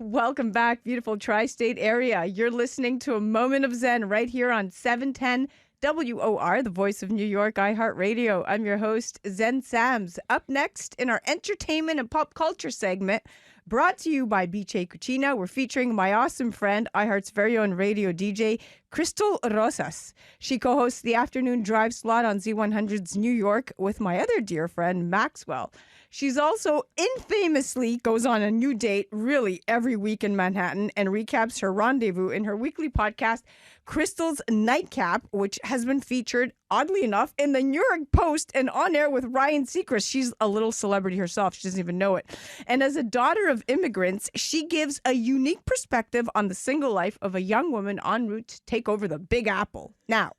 Welcome back, beautiful tri-state area. You're listening to A Moment of Zen right here on 710 WOR, the voice of New York, iHeart Radio. I'm your host, Zen Sams. Up next in our entertainment and pop culture segment, brought to you by DJ Crystal, we're featuring my awesome friend, iHeart's very own radio DJ, Crystal Rosas. She co-hosts the afternoon drive slot on Z100's New York with my other dear friend, Maxwell. She's also infamously goes on a new date really every week in Manhattan and recaps her rendezvous in her weekly podcast, Crystal's Nightcap, which has been featured, oddly enough, in the New York Post and on air with Ryan Seacrest. She's a little celebrity herself. She doesn't even know it. And as a daughter of immigrants, she gives a unique perspective on the single life of a young woman en route to take over the Big Apple. Now,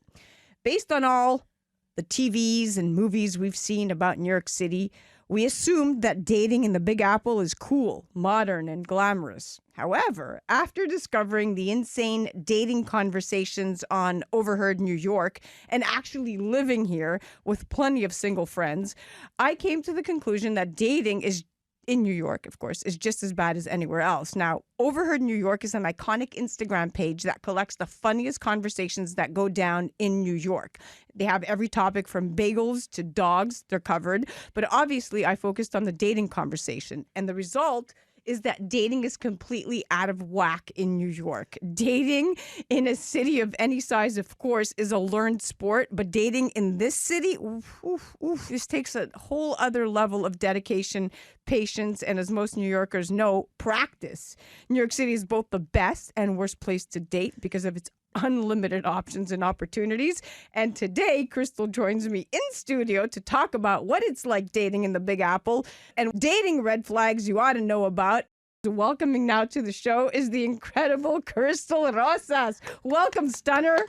based on all the TVs and movies we've seen about New York City, we assumed that dating in the Big Apple is cool, modern, and glamorous. However, after discovering the insane dating conversations on Overheard New York and actually living here with plenty of single friends, I came to the conclusion that dating is in New York, of course, is just as bad as anywhere else. Now, Overheard New York is an iconic Instagram page that collects the funniest conversations that go down in New York. They have every topic from bagels to dogs, they're covered. But obviously, I focused on the dating conversation. And the result is that dating is completely out of whack in New York. Dating in a city of any size, of course, is a learned sport, but dating in this city, this takes a whole other level of dedication, patience, and as most New Yorkers know, practice. New York City is both the best and worst place to date because of its unlimited options and opportunities. And today, Crystal joins me in studio to talk about what it's like dating in the Big Apple and dating red flags you ought to know about. Welcoming now to the show is the incredible Crystal Rosas. Welcome, stunner.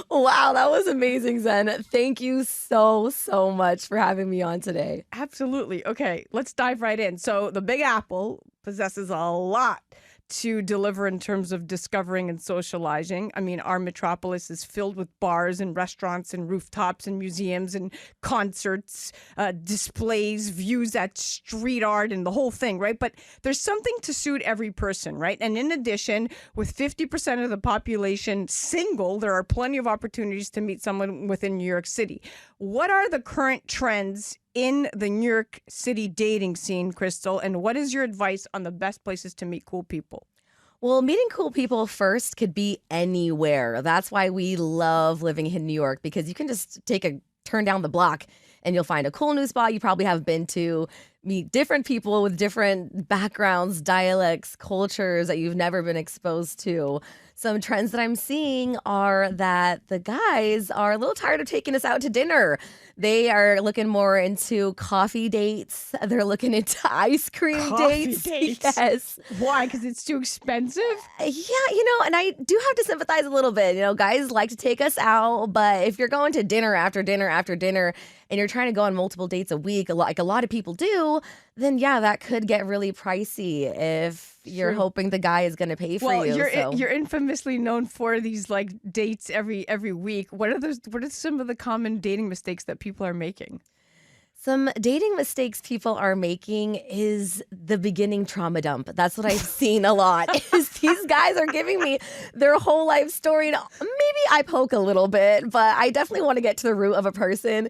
Wow, that was amazing, Zen. Thank you so much for having me on today. Absolutely. Okay, let's dive right in. So the Big Apple possesses a lot to deliver in terms of discovering and socializing. I mean, our metropolis is filled with bars and restaurants and rooftops and museums and concerts, displays, views at street art and the whole thing, right? But there's something to suit every person, right? And in addition, with 50% of the population single, there are plenty of opportunities to meet someone within New York City. What are the current trends in the New York City dating scene, Crystal, and what is your advice on the best places to meet cool people? Well, meeting cool people first could be anywhere. That's why we love living in New York, because you can just take a turn down the block and you'll find a cool new spot you probably haven't been to, meet different people with different backgrounds, dialects, cultures that you've never been exposed to. Some trends that I'm seeing are that the guys are a little tired of taking us out to dinner. They are looking more into coffee dates. They're looking into ice cream dates. Yes. Why? Because it's too expensive? Yeah, and I do have to sympathize a little bit. Guys like to take us out, but if you're going to dinner after dinner after dinner and you're trying to go on multiple dates a week, like a lot of people do, then yeah, that could get really pricey if you're hoping the guy is going to pay for you. You're infamously known for these like dates every week. What are some of the common dating mistakes that people are making? Some dating mistakes people are making is the beginning trauma dump. That's what I've seen a lot. Is these guys are giving me their whole life story. And maybe I poke a little bit, but I definitely want to get to the root of a person.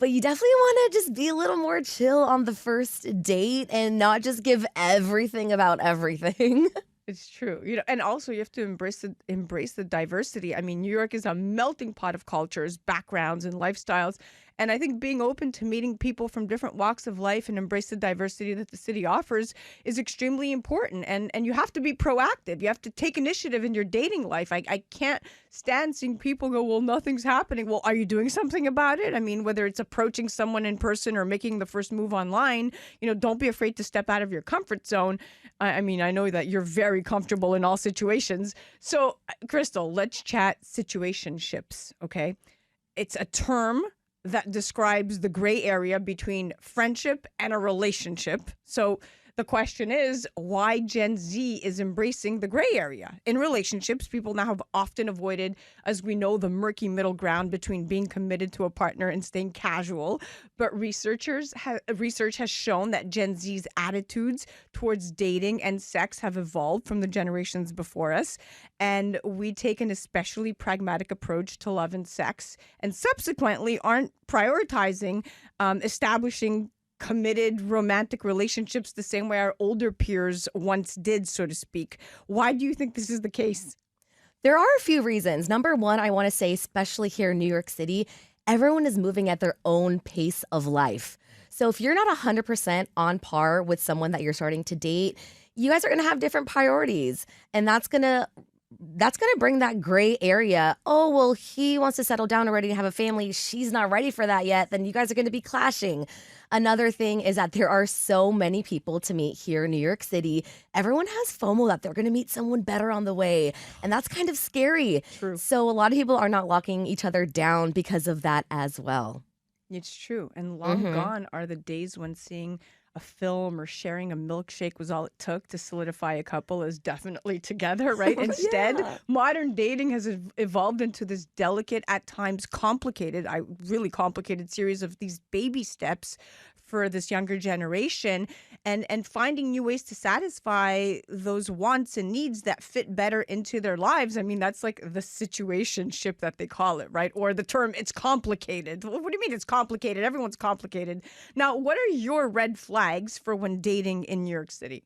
But you definitely want to just be a little more chill on the first date and not just give everything about everything. It's true. And also you have to embrace the diversity. I mean, New York is a melting pot of cultures, backgrounds, and lifestyles. And I think being open to meeting people from different walks of life and embrace the diversity that the city offers is extremely important. And you have to be proactive. You have to take initiative in your dating life. I can't stand seeing people go, well, nothing's happening. Well, are you doing something about it? I mean, whether it's approaching someone in person or making the first move online, don't be afraid to step out of your comfort zone. I mean, I know that you're very comfortable in all situations. So, Crystal, let's chat situationships, okay? It's a term that describes the gray area between friendship and a relationship. So The question is why Gen Z is embracing the gray area. In relationships, people now have often avoided, as we know, the murky middle ground between being committed to a partner and staying casual. But research has shown that Gen Z's attitudes towards dating and sex have evolved from the generations before us. And we take an especially pragmatic approach to love and sex, and subsequently aren't prioritizing establishing committed romantic relationships the same way our older peers once did, so to speak. Why do you think this is the case? There are a few reasons. Number one, I want to say, especially here in New York City, everyone is moving at their own pace of life. So if you're not 100% on par with someone that you're starting to date, you guys are going to have different priorities. And that's going to bring that gray area. Oh, well, he wants to settle down already and have a family. She's not ready for that yet. Then you guys are going to be clashing. Another thing is that there are so many people to meet here in New York City. Everyone has FOMO that they're going to meet someone better on the way. And that's kind of scary. True. So a lot of people are not locking each other down because of that as well. It's true. And long gone are the days when seeing a film or sharing a milkshake was all it took to solidify a couple as definitely together, right? Instead, modern dating has evolved into this delicate, at times really complicated series of these baby steps for this younger generation, and finding new ways to satisfy those wants and needs that fit better into their lives. I mean, that's like the situationship that they call it, right? Or the term, it's complicated. What do you mean it's complicated? Everyone's complicated. Now, what are your red flags for when dating in New York City?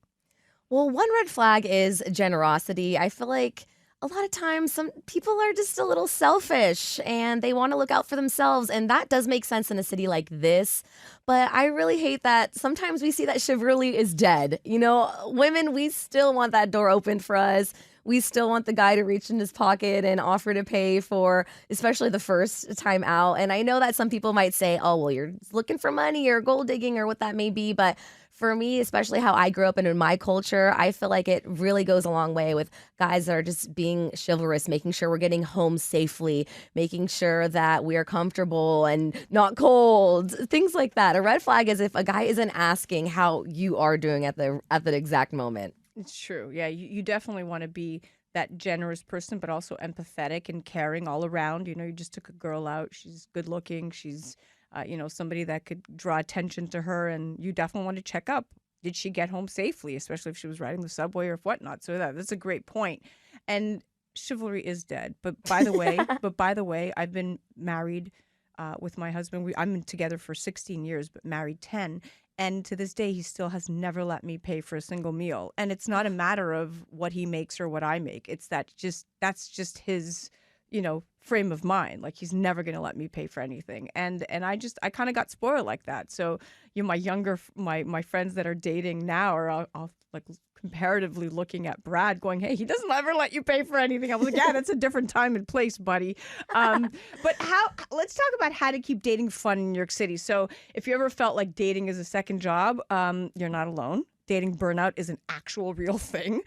Well, one red flag is generosity. I feel like a lot of times some people are just a little selfish and they want to look out for themselves. And that does make sense in a city like this. But I really hate that sometimes we see that chivalry is dead. You know, women, we still want that door open for us. We still want the guy to reach in his pocket and offer to pay for, especially the first time out. And I know that some people might say, oh, well, you're looking for money or gold digging or what that may be. But for me, especially how I grew up and in my culture, I feel like it really goes a long way with guys that are just being chivalrous, making sure we're getting home safely, making sure that we are comfortable and not cold, things like that. A red flag is if a guy isn't asking how you are doing at the exact moment. It's true. Yeah, you definitely want to be that generous person, but also empathetic and caring all around. You know, you just took a girl out. She's good looking. She's somebody that could draw attention to her, and you definitely want to check up. Did she get home safely, especially if she was riding the subway or whatnot? So that's a great point. And chivalry is dead. But by the way, I've been married with my husband. I'm together for 16 years, but married 10. And to this day, he still has never let me pay for a single meal. And it's not a matter of what he makes or what I make. It's that's just his, frame of mind. Like, he's never going to let me pay for anything. And I kind of got spoiled like that. So, my friends that are dating now are all like comparatively looking at Brad going, hey, he doesn't ever let you pay for anything. I was like, yeah, that's a different time and place, buddy. But let's talk about how to keep dating fun in New York City. So if you ever felt like dating is a second job, you're not alone. Dating burnout is an actual real thing.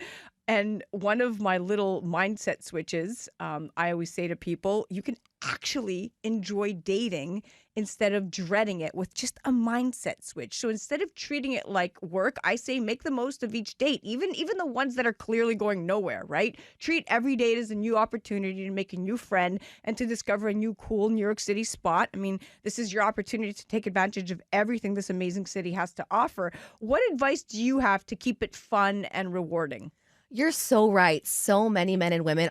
And one of my little mindset switches, I always say to people, you can actually enjoy dating instead of dreading it with just a mindset switch. So instead of treating it like work, I say make the most of each date, even the ones that are clearly going nowhere, right? Treat every date as a new opportunity to make a new friend and to discover a new cool New York City spot. I mean, this is your opportunity to take advantage of everything this amazing city has to offer. What advice do you have to keep it fun and rewarding? You're so right. So many men and women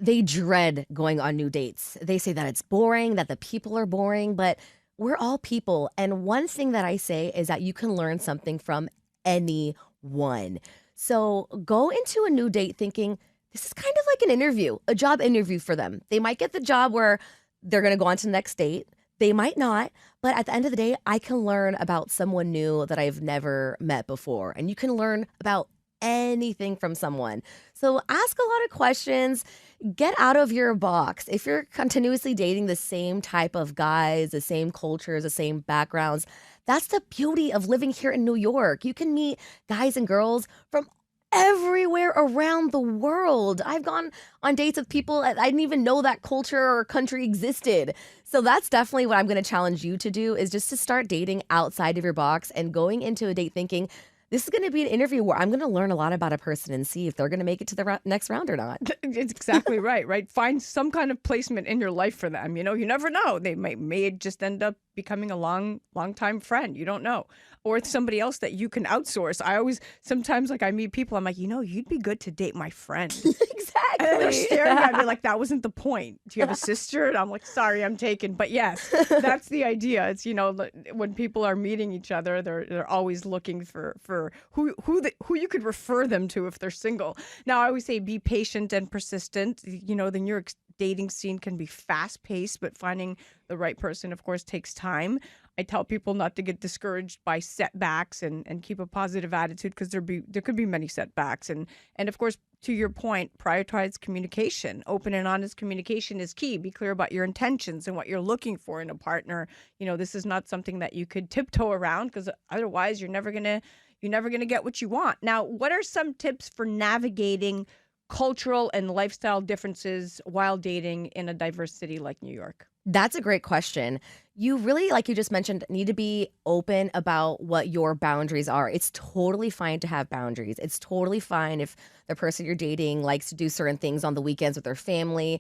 they dread going on new dates. They say that it's boring, that the people are boring, but we're all people. And one thing that I say is that you can learn something from anyone. So go into a new date thinking this is kind of like an interview, a job interview for them. They might get the job where they're going to go on to the next date. They might not, but at the end of the day, I can learn about someone new that I've never met before. And you can learn about anything from someone. So ask a lot of questions. Get out of your box. If you're continuously dating the same type of guys, the same cultures, the same backgrounds, that's the beauty of living here in New York. You can meet guys and girls from everywhere around the world. I've gone on dates with people I didn't even know that culture or country existed. So that's definitely what I'm going to challenge you to do, is just to start dating outside of your box and going into a date thinking, This is going to be an interview where I'm going to learn a lot about a person and see if they're going to make it to the next round or not. It's exactly right? Find some kind of placement in your life for them. You know, you never know. They may just end up becoming a long time friend. You don't know. Or it's somebody else that you can outsource. I always, sometimes like I meet people, I'm like, you know, you'd be good to date my friend. Exactly. And they're staring at me like, that wasn't the point. Do you have a sister? And I'm like, sorry, I'm taken. But yes, that's the idea. It's, you know, when people are meeting each other, they're always looking for who you could refer them to if they're single. Now, I always say be patient and persistent. You know, the New York dating scene can be fast paced, but finding the right person, of course, takes time. I tell people not to get discouraged by setbacks and keep a positive attitude, because there could be many setbacks. And of course, to your point, prioritize communication. Open and honest communication is key. Be clear about your intentions and what you're looking for in a partner. You know, this is not something that you could tiptoe around, because otherwise you're never gonna get what you want. Now, what are some tips for navigating cultural and lifestyle differences while dating in a diverse city like New York? That's a great question. You really, like you just mentioned, need to be open about what your boundaries are. It's totally fine to have boundaries. It's totally fine if the person you're dating likes to do certain things on the weekends with their family.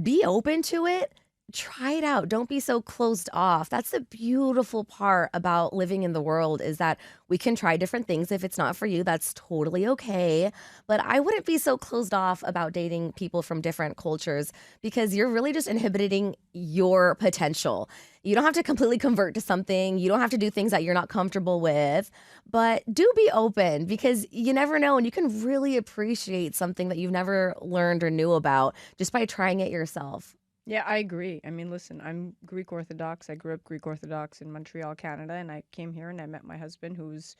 Be open to it. Try it out. Don't be so closed off. That's the beautiful part about living in the world, is that we can try different things. If it's not for you, that's totally okay. But I wouldn't be so closed off about dating people from different cultures, because you're really just inhibiting your potential. You don't have to completely convert to something. You don't have to do things that you're not comfortable with, but do be open, because you never know. And you can really appreciate something that you've never learned or knew about just by trying it yourself. Yeah, I agree. I mean, listen, I'm Greek Orthodox. I grew up Greek Orthodox in Montreal, Canada, and I came here and I met my husband, who's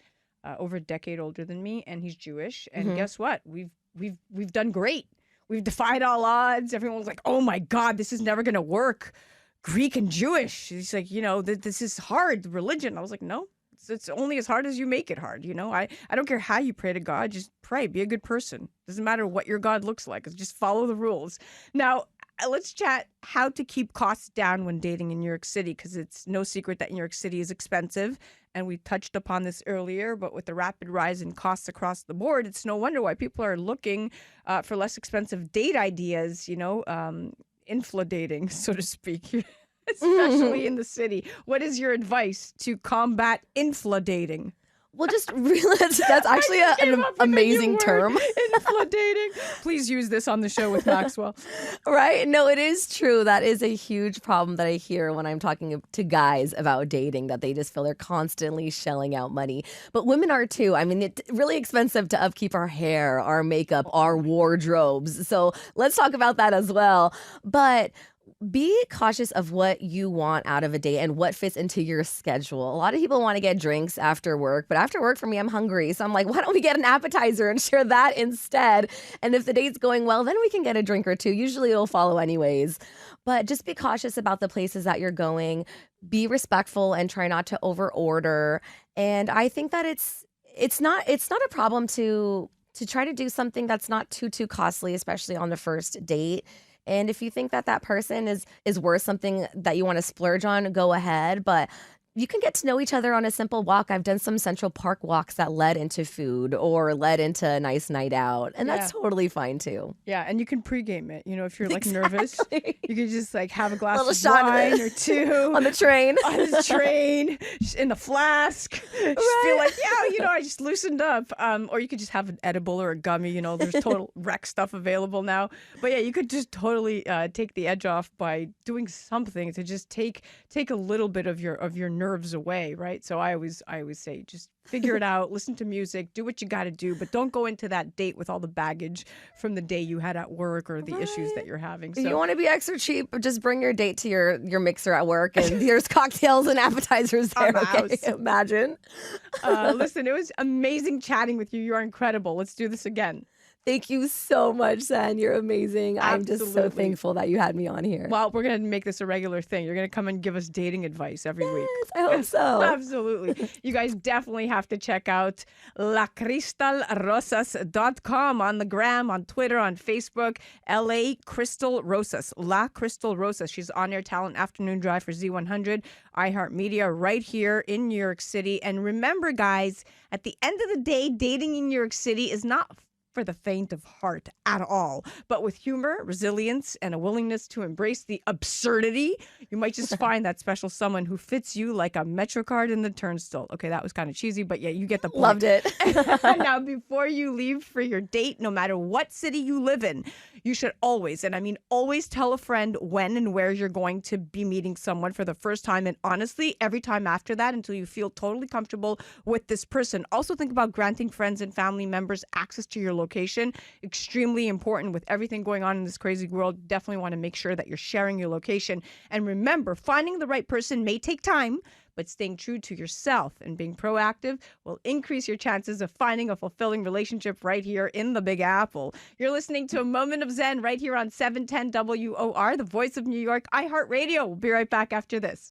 over a decade older than me, and he's Jewish. And guess what? We've done great. We've defied all odds. Everyone was like, "Oh my God, this is never going to work." Greek and Jewish. He's like, you know, this is hard religion. I was like, no, it's only as hard as you make it hard. You know, I don't care how you pray to God. Just pray. Be a good person. Doesn't matter what your God looks like. Just follow the rules. Now, let's chat how to keep costs down when dating in New York City, because it's no secret that New York City is expensive. And we touched upon this earlier, but with the rapid rise in costs across the board, it's no wonder why people are looking for less expensive date ideas, you know, Infla-Dating, so to speak, especially in the city. What is your advice to combat Infla-Dating? Well, just realize that's actually an amazing term. Infla-Dating. Please use this on the show with Maxwell. Right? No, it is true. That is a huge problem that I hear when I'm talking to guys about dating, that they just feel they're constantly shelling out money. But women are too. I mean, it's really expensive to upkeep our hair, our makeup, our wardrobes. So let's talk about that as well. But be cautious of what you want out of a date and what fits into your schedule. A lot of people want to get drinks after work, but after work for me, I'm hungry. So I'm like, why don't we get an appetizer and share that instead? And if the date's going well, then we can get a drink or two. Usually it'll follow anyways. But just be cautious about the places that you're going. Be respectful and try not to over order. And I think that it's not a problem to try to do something that's not too costly, especially on the first date. And if you think that person is worth something that you want to splurge on, go ahead. But you can get to know each other on a simple walk. I've done some Central Park walks that led into food or led into a nice night out. And that's totally fine too. Yeah, and you can pregame it. You know, if you're like nervous, you can just like have a glass of shot wine or two. On the train. On the train, in the flask. Just feel like, yeah, you know, I just loosened up. Or you could just have an edible or a gummy. You know, there's total rec stuff available now. But yeah, you could just totally take the edge off by doing something to just take a little bit of your nerves away, right? So I always say, just figure it out, listen to music, do what you got to do, but don't go into that date with all the baggage from the day you had at work or the issues that you're having. So you want to be extra cheap, just bring your date to your mixer at work, and there's cocktails and appetizers there. Okay, imagine. Listen, it was amazing chatting with you. You are incredible. Let's do this again. Thank you so much, Zen. You're amazing. I'm just so Absolutely. thankful that you had me on here. Well, we're going to make this a regular thing. You're going to come and give us dating advice every week. Yes, I hope so. Absolutely. You guys definitely have to check out lacrystalrosas.com on the gram, on Twitter, on Facebook. LA Crystal Rosas. La Crystal Rosas. She's on air talent afternoon drive for Z100, iHeart Media, right here in New York City. And remember, guys, at the end of the day, dating in New York City is not for the faint of heart at all. But with humor, resilience, and a willingness to embrace the absurdity, you might just find that special someone who fits you like a MetroCard in the turnstile. Okay, that was kind of cheesy, but yeah, you get the point. Loved it. Now, before you leave for your date, no matter what city you live in, you should always, and I mean always, tell a friend when and where you're going to be meeting someone for the first time. And honestly, every time after that until you feel totally comfortable with this person. Also think about granting friends and family members access to your location. Extremely important with everything going on in this crazy world. Definitely want to make sure that you're sharing your location. And remember, finding the right person may take time, but staying true to yourself and being proactive will increase your chances of finding a fulfilling relationship right here in the Big Apple. You're listening to A Moment of Zen right here on 710 WOR, the voice of New York, iHeart Radio. We'll be right back after this.